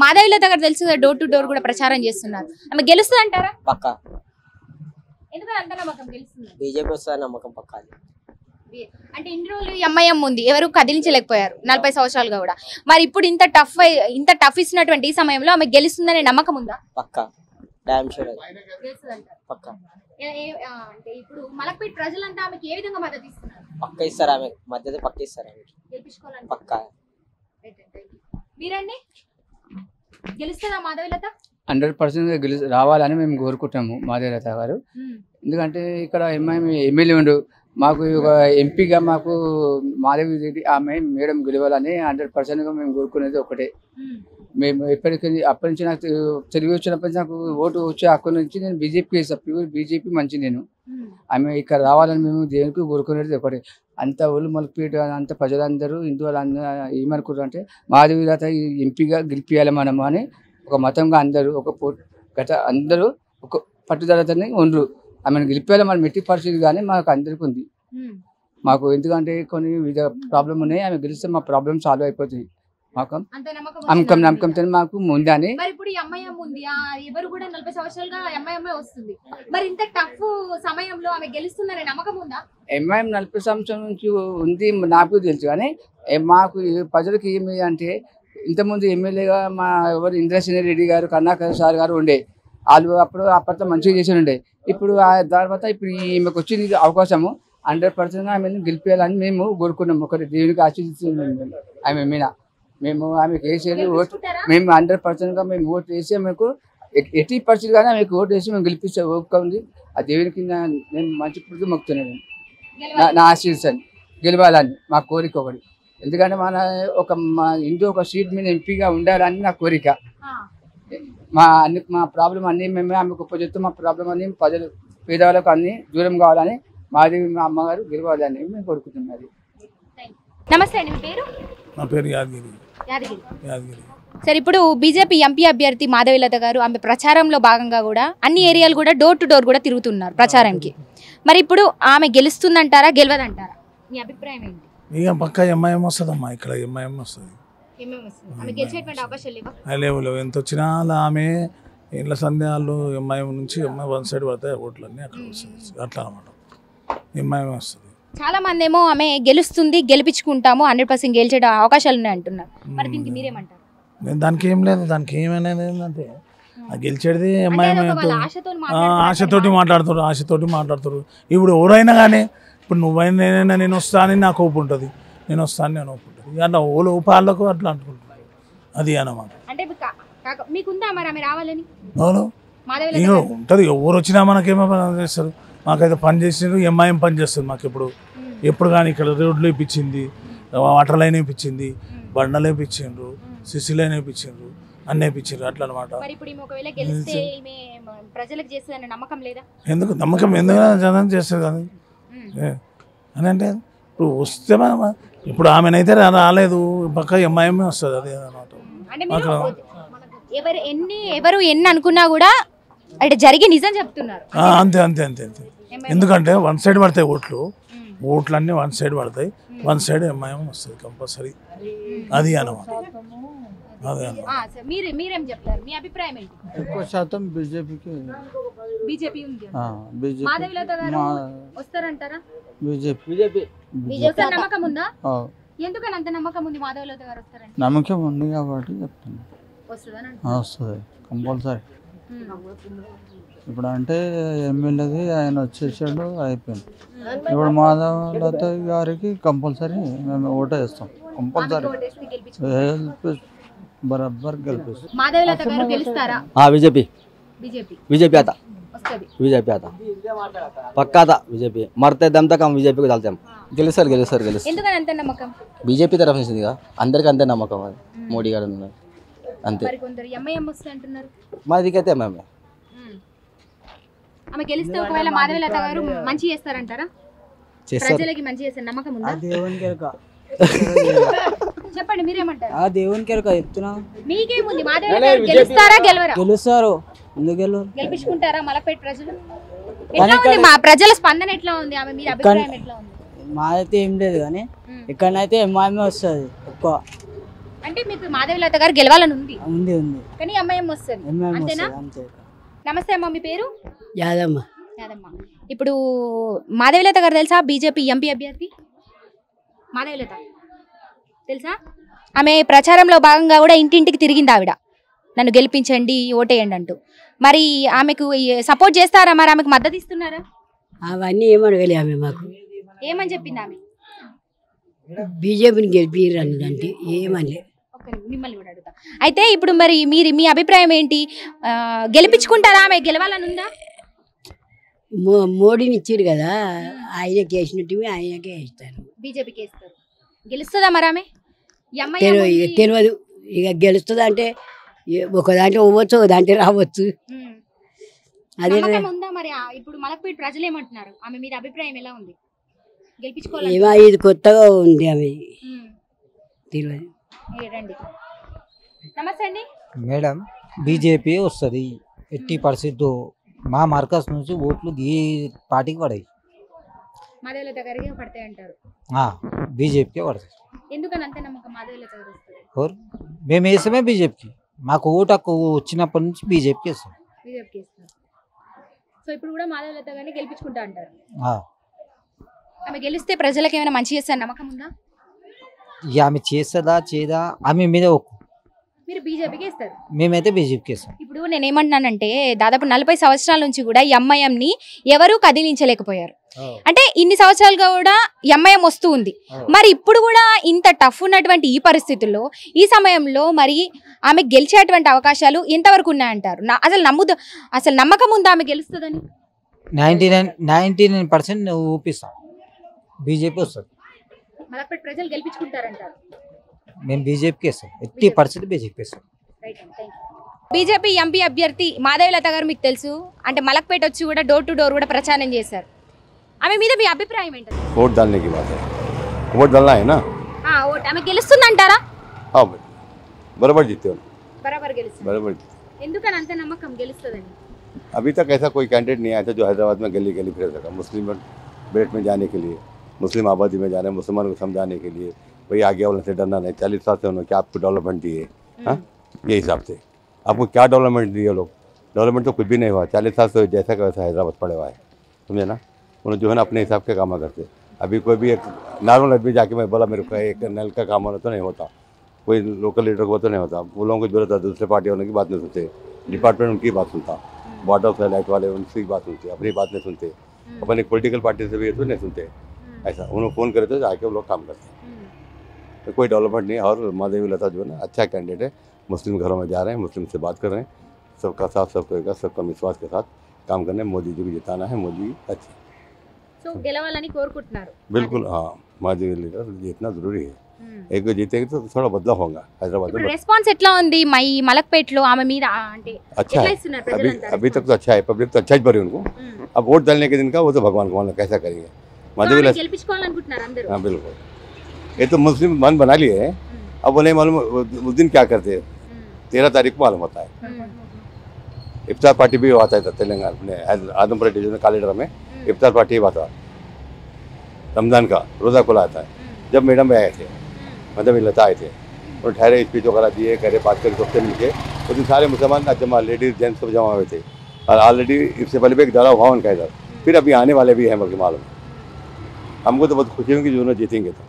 మాధవీలత గారు తెలుసు కదా, డోర్ టు డోర్ కూడా ప్రచారం చేస్తున్నారు. ఆమె గెలుస్తుంది అంటారా? పక్కా. ఎందుకంటే అంత నమ్మకం గెలుస్తుంది. బీజేపీ వస్తుంది నమ్మకం పక్కా. అంటే ఇన్ని రోజులు ఎంఐఎం ఉంది, ఎవరు కదిలించలేకపోయారు 40 సంవత్సరాలుగా కూడా. మరి ఇప్పుడు ఇంత టఫ్ ఇస్తున్నటువంటి ఈ సమయంలో ఆమె గెలుస్తుందనే నమ్మకం ఉందా? పక్కా డామ్ షూర్ పక్కా. అంటే ఇప్పుడు మలక్పేట ప్రజలంతా ఆమెకి ఏ విధంగా మద్దతు ఇస్తున్నారు? పక్కా ఇస్తారు, ఆమె మద్దతు పక్కా ఇస్తారు ఆమె గెలిపించుకోవాలని పక్కా. మీరండి గెలుస్తుందా మాధవీలత? 100% రావాలని మేము కోరుకుంటాము మాధవీలత గారు. ఎందుకంటే ఇక్కడ ఎమ్మెల్యే ఉండు, మాకు ఒక ఎంపీగా మాకు మాధవి రెడ్డి ఆమె మేడం గెలవాలని 100%గా మేము కోరుకునేది ఒకటే. మేము అప్పటి నుంచి నాకు తెలుగు వచ్చినప్పటి నుంచి నాకు ఓటు వచ్చే అక్కడి నుంచి నేను బీజేపీ వేస్తాను. బీజేపీ మంచి నేను ఆమె ఇక్కడ రావాలని మేము దేవునికి కోరుకునేది ఒకటే. అంత ఊళ్ళు మలపేట అంత ప్రజలందరూ హిందువులు ఏమనుకుంటారు అంటే మాధవీలత ఎంపీగా గెలిపియాలి మనము అని ఒక మతంగా అందరూ అందరూ ఒక పట్టుదలతోనే ఉండరు. ఆమెను గెలిపేయాలి మనం మెట్టి పరిస్థితి కానీ మాకు అందరికీ ఉంది. మాకు ఎందుకంటే కొన్ని వివిధ ప్రాబ్లం ఉన్నాయి, ఆమె గెలిస్తే మా ప్రాబ్లం సాల్వ్ అయిపోతుంది. మాకు నమ్మకంతో మాకు ముందని. మరి ఇప్పుడు ఎంఐఎం ఉంది, ఎవరు కూడా 40 సంవత్సరాలుగా ఎంఐఎం వస్తుంది. మరి ఇంత టఫ్ సమయంలో ఆమె గెలుస్తుందనే నమ్మకం ఉందా? ఎంఐఎం 40 సంవత్సరాల నుంచి ఉంది నాకు తెలుసు, కానీ మాకు ప్రజలకు ఏమి అంటే ఇంతకుముందు ఎమ్మెల్యేగా మా ఎవరు ఇంద్రసేన రెడ్డి గారు, కరుణాకర్ సార్ గారు ఉండే, వాళ్ళు అప్పట్లో మంచిగా చేసి ఉండే. ఇప్పుడు తర్వాత ఇప్పుడు ఈమెకు వచ్చింది అవకాశము 100% ఆమెను గెలిపేయాలని మేము కోరుకున్నాము. ఒకటి దేవునికి ఆశీర్వదిస్తున్నాము ఆమె మీద. మేము ఆమెకు వేసేది ఓటు, మేము 100%గా మేము ఓటు వేసి ఆమెకు 80% కానీ ఆమెకు ఓటు వేసి మేము గెలిపిస్తే ఓపిక ఉంది. ఆ దేవునికి నేను మంచి పుట్టి మొక్కుతున్నాను, నా ఆశీర్వాదాన్ని గెలవాలని మా కోరిక ఒకటి. ఎందుకంటే మా ఇంట్లో ఒక సీట్ మీద ఎంపీగా ఉండాలని నా కోరిక. మా ప్రాబ్లం అన్నీ మేమే ఆమె గొప్ప చెప్తూ మా ప్రాబ్లం అన్ని ప్రజలు పేదవాళ్ళకు అన్ని దూరం కావాలని మాది మా అమ్మగారు గెలవాలని మేము కోరుకుంటున్నది. నమస్తే అండి, మీ పేరు? నా పేరు యాదగిరి. సరే, ఇప్పుడు బీజేపీ ఎంపీ అభ్యర్థి మాధవీలత గారు ఆమె ప్రచారంలో భాగంగా కూడా అన్ని ఏరియాలు కూడా డోర్ టు డోర్ కూడా తిరుగుతున్నారు ప్రచారానికి. మరి ఇప్పుడు ఆమె గెలుస్తుందంటారా గెలవదంటారా? మీ అభిప్రాయం ఏంటి? ఇక పక్కా ఎంఐఎం వస్తుందమ్మా, ఇక్కడ ఎంఐఎం వస్తుంది. లేవు ఎంత వచ్చినా ఆమె ఇళ్ళ సందేహాలు ఎంఐఎం నుంచి వన్ సైడ్ పడతాయి ఓట్లన్నీ అక్కడ వస్తుంది. అట్లా అనమాట ఎంఐఎం వస్తుంది. చాలా మంది ఏమో ఆమె గెలుస్తుంది, గెలిపించుకుంటాము, 100% గెలిచే అవకాశాలు ఉన్నాయి అంటున్నారు. మరి దీనికి మీరేమంటారు? దానికి ఏం లేదు, దానికి ఏమైనా ఏంటంటే గెలిచేది ఎంఐఎం ఆశతోటి మాట్లాడుతారు. ఇప్పుడు ఎవరైనా కానీ ఇప్పుడు నువ్వైనా నేను వస్తానని నాకు హోప్ ఉంటుంది, నేను వస్తానని నేను హోప్ ఉంటుంది. అట్లా ఓలో పాలకు అట్లా అనుకుంటున్నాను, అది అన్నమాట. ఇక ఉంటుంది. ఎవరు వచ్చినా మనకేమో చేస్తారు, మాకైతే పని చేసిండ్రు, ఎంఐఎం పని చేస్తుంది మాకు. ఎప్పుడు కానీ ఇక్కడ రోడ్లు వేయించింది, వాటర్ లైన్ వేయించింది, బండలు వేయించిండ్రు, సిసి లైన్ వేయించిండ్రు, అన్నీ వేయించిండ్రు, అట్లా అనమాట. ఎందుకు నమ్మకం ఎందుకు చేస్తుంది కానీ అని అంటే ఇప్పుడు వస్తే ఇప్పుడు ఆమెనైతే రాలేదు, పక్క ఎంఐఎం వస్తుంది, అదే అనమాట. ఎవరు ఎన్ని అనుకున్నా కూడా అంటే జరిగి నిజం చెప్తున్నారు. అంతే. ఎందుకంటే వన్ సైడ్ పడతాయి ఓట్లన్నీ వన్ సైడ్ పడతాయి, వన్ సైడ్ ఎంఐఎం వస్తుంది కంపల్సరీ, అది అన్నమాట. మీరేం చెప్తారు? మీ అభిప్రాయం ఏంటి? ఎక్కువ శాతం బీజేపీ మాధవీలత గారు వస్తారంటారా? బీజేపీ నమ్మకం ఉందా? ఎందుకని అంత నమ్మకం ఉంది మాధవీలత గారు వస్తారని? నమ్మకం ఉంది కాబట్టి చెప్తాను, వస్తుంది కంపల్సరీ. ఇప్పుడు అంటే ఎమ్మెల్యేది ఆయన వచ్చేసాడు, అయిపోయింది. ఇప్పుడు మాధవీలత గారికి కంపల్సరీ మేము ఓటు వేస్తాం, కంపల్సరీ బరాబర్ గెలిపిస్తాం. మాధవీలత గారు గెలుస్తారా? बीजेपी आता पक्का आता बीजेपी मरते दम तक हम बीजेपी को डालते हम గెలుస్తారు. ఎందుకని అంత నమ్మకం? బీజేపీ తరఫు నుంచి అందరికీ అంతే నమ్మకం, అది మోడీ గారు అంతే. మరి కొందరు ఎంఐఎం వస్తుంది అంటున్నారు. మాదికైతే ఎంఐఎం. ఆమె గెలిస్తే ఒకవేళ మాధవీలత గారు మంచి చేస్తారంటారా? ప్రజలకి మంచి చేస్తారు నమ్మకం ఉందా? చెప్పండి, మీరేమంటారు? ఆ దేవునికి చెప్తున్నా, మీకేముంది? మాధవీలత గారు గెలుస్తారా గెలవరా? గెలుస్తారు. ఎందుకు గెలవరు? గెలిపించుకుంటారా? మలపేట ప్రజలు ఎట్లా ఉంది? మా ప్రజల స్పందన ఎట్లా ఉంది? ఆమె మీ అభిప్రాయం ఎట్లా ఉంది? మాదైతే ఏం లేదు కానీ ఇక్కడనైతే ఎంఐఎం వస్తుంది ఎక్కువ. అంటే మీకు మాధవీలత గారు గెలవాలని ఉంది ఉంది ఉంది కానీ ఎంఐఎం వస్తుంది ఎంఐఎం అంతేనా? వస్తుంది, అంతే. నమస్తే అమ్మ, మీ పేరు? యాదమ్మ. యాదమ్మ. ఇప్పుడు మాధవీలత గారు తెలుసా? బీజేపీ ఎంపీ అభ్యర్థి మాధవీలత తెలుసా? ఆమె ప్రచారంలో భాగంగా కూడా ఇంటింటికి తిరిగింది ఆవిడ, నన్ను గెలిపించండి ఓటేయండి అంటూ. మరి ఆమెకు సపోర్ట్ చేస్తారా? మరి ఆమెకు మద్దతు ఇస్తున్నారా? అవన్నీ ఏమడగలే ఆమె మాకు. ఏమని చెప్పింది ఆమె? బీజేపీని గెలిపిర్రు అన్నదంటే ఏమనలే. మిమ్మల్ని కూడా అడుగుతా. అయితే ఇప్పుడు మరి మీ అభిప్రాయం ఏంటి? గెలిపించుకుంటారా? ఆమె గెలవాలని ఉందా? మోడీని ఇచ్చారు కదా, ఆయనకి వేసినట్టు ఆయనకే వేస్తారు. బీజేపీకి వేస్తారు. గెలుస్తుందా మరి ఆమె? తెలియదు ఇక గెలుస్తుంది అంటే ఒక దాంట్లో పోవచ్చు, ఒక దాంట్లో రావచ్చు. అదే ఉందా మరి? ఇప్పుడు మలక్పేట ప్రజలు ఏమంటున్నారు? ఆమె మీద అభిప్రాయం ఎలా ఉంది? గెలిపించుకోవాలి. ఏమో ఇది కొత్తగా ఉంది ఆమె, తెలియదు. నమస్తే అండి మేడం. బీజేపీ వస్తుంది 80%. మా మార్కస్ నుంచి ఓట్లు ఈ పార్టీకి పడాయి, మాధవీలత గారికి పడతాయి అంటారు. బీజేపీకే పడతాయి. ఎందుకని అంతే నమ్మకం మాధవీలత గారు వస్తారు? మేము వేసామే బీజేపీకి. మాకు ఓటు హక్కు వచ్చినప్పటి నుంచి బీజేపీకి వేస్తాం. బీజేపీకి వేస్తారు. సో ఇప్పుడు కూడా మాధవీలత గారిని గెలిపించుకుంటా అంటారు. ఆమె గెలిస్తే ప్రజలకు ఏమైనా మంచి చేస్తారు నమ్మకం ఉందా? ఇక ఆమె చేస్తుందా చేయదా ఆమె మీద ఒక్కు. మీరు బీజేపీకి వేస్తారు? మేమైతే బీజేపీకి వేస్తాం. ఇప్పుడు నేను ఏమంటున్నానంటే దాదాపు 40 సంవత్సరాల నుంచి కూడా ఎంఐఎంని ఎవరూ కదిలించలేకపోయారు. అంటే ఇన్ని సంవత్సరాలుగా కూడా ఎంఐఎం వస్తూ ఉంది. మరి ఇప్పుడు కూడా ఇంత టఫ్ ఉన్నటువంటి ఈ పరిస్థితుల్లో ఈ సమయంలో మరి ఆమె గెలిచేటువంటి అవకాశాలు ఎంతవరకు ఉన్నాయంటారు? అసలు నమ్మకం ఉందా ఆమె గెలుస్తుందని? 99% ఊపిస్తాం. బీజేపీ వస్తుంది. మలక్పేట ప్రజలు గెలిపించుకుంటారంటారు? మేము బీజేపీకి వేస్తాం. 80% బీజేపీకి వేస్తాం. బీజేపీ ఎంపీ అభ్యర్థి మాధవీలత గారు మీకు తెలుసు, అంటే మలక్పేట వచ్చి కూడా డోర్ టు డోర్ కూడా ప్రచారం చేశారు. ఆమె మీద మీ అభిప్రాయం ఏంటంటే? वोट डालने की बात है, वोट डालना है ना। ఓట్ ఆమె గెలుస్తుందంటారా? हाँ भाई, बराबर जीते हो, బరాబర్ గెలుస్తుంది. बराबर जीते। ఎందుకని అంత నమ్మకం గెలుస్తుందని? अभी तक ऐसा कोई कैंडिडेट नहीं आया था जो हैदराबाद में गली गली फिर सका। मुस्लिम बेल्ट में जाने के लिए, मुस्लिम आबादी में जाना है, मुसलमानों को समझाने के लिए, भाई आगे वाले से डरना नहीं। 40 साल से उन्होंने क्या आपको डेवलपमेंट दिए? हाँ, ये हिसाब से आपको क्या डेवलपमेंट दिए? लोग डेवलपमेंट तो कुछ भी नहीं हुआ। 40 साल से जैसा का वैसा हैदराबाद पड़े हुआ है, समझे ना। उन्होंने जो है ना अपने हिसाब के काम करते। अभी कोई भी एक नॉर्मल आदमी जाके मैं बोला मेरे को एक नल का काम होना तो नहीं होता, कोई लोकल लीडर को तो नहीं होता। वो लोगों को जरूरत है, दूसरे पार्टी वालों की बात नहीं सुनते, डिपार्टमेंट उनकी बात सुनता, वाटर लाइट वाले उनकी बात सुनते, अपनी बात नहीं सुनते। अपन एक पोलिटिकल पार्टी से भी है तो नहीं सुनते। ऐसा उन्होंने फ़ोन करे तो जाके वो लोग काम करते, तो कोई डेवलपमेंट नहीं है। और माधवीलता जो है ना अच्छा कैंडिडेट है, मुस्लिम घरों में जा रहे हैं, मुस्लिम से बात कर रहे हैं, सबका साथ सबका सबका विश्वास के साथ काम करने। मोदी जी को जिताना है, मोदी अच्छे సో గెలవాలని కోరుకుంటున్నారు? बिल्कुल हाँ, माधवीलता जीतना जरूरी है। एक बार जीतेगी तो थोड़ा बदलाव होगा हैदराबाद में। రెస్పాన్స్ ఎట్లా ఉంది మై మలక్పేటలో ఆమె మీద? అంటే अच्छा है, अभी तक तो अच्छा है, पब्लिक तो अच्छा ही पड़ी उनको। अब वोट डालने के दिन का वो तो भगवान को मालूम कैसा करेंगे। माधवीलता గెలిపించుకోవాలనుకుంటున్నారు అందరూ? हाँ बिल्कुल, ये तो मुस्लिम मन बना लिए है। अब वो नहीं मालूम उस दिन क्या करते हैं। 13 तारीख को मालूम होता है। इफ्तार पार्टी भी आता है तेलंगाना अपने आदमपुर डिवीजन कालीडर में। इफ्तार पार्टी हुआ था रमज़ान का, रोज़ा खुला था। जब मैडम आए थे, माधवीलता आए थे, और ठहरे स्पीच वगैरह दिए, करे बात करके सबसे मिलके उस दिन सारे मुसलमान जमा, लेडीज़ जेंट्स सब जमा हुए थे। और ऑलरेडी इससे पहले भी एक डरा हुआ उनका इधर, फिर अभी आने वाले भी हैं बल्कि मालूम। हमको तो बहुत खुशी होगी जो उन्होंने जीतेंगे तो।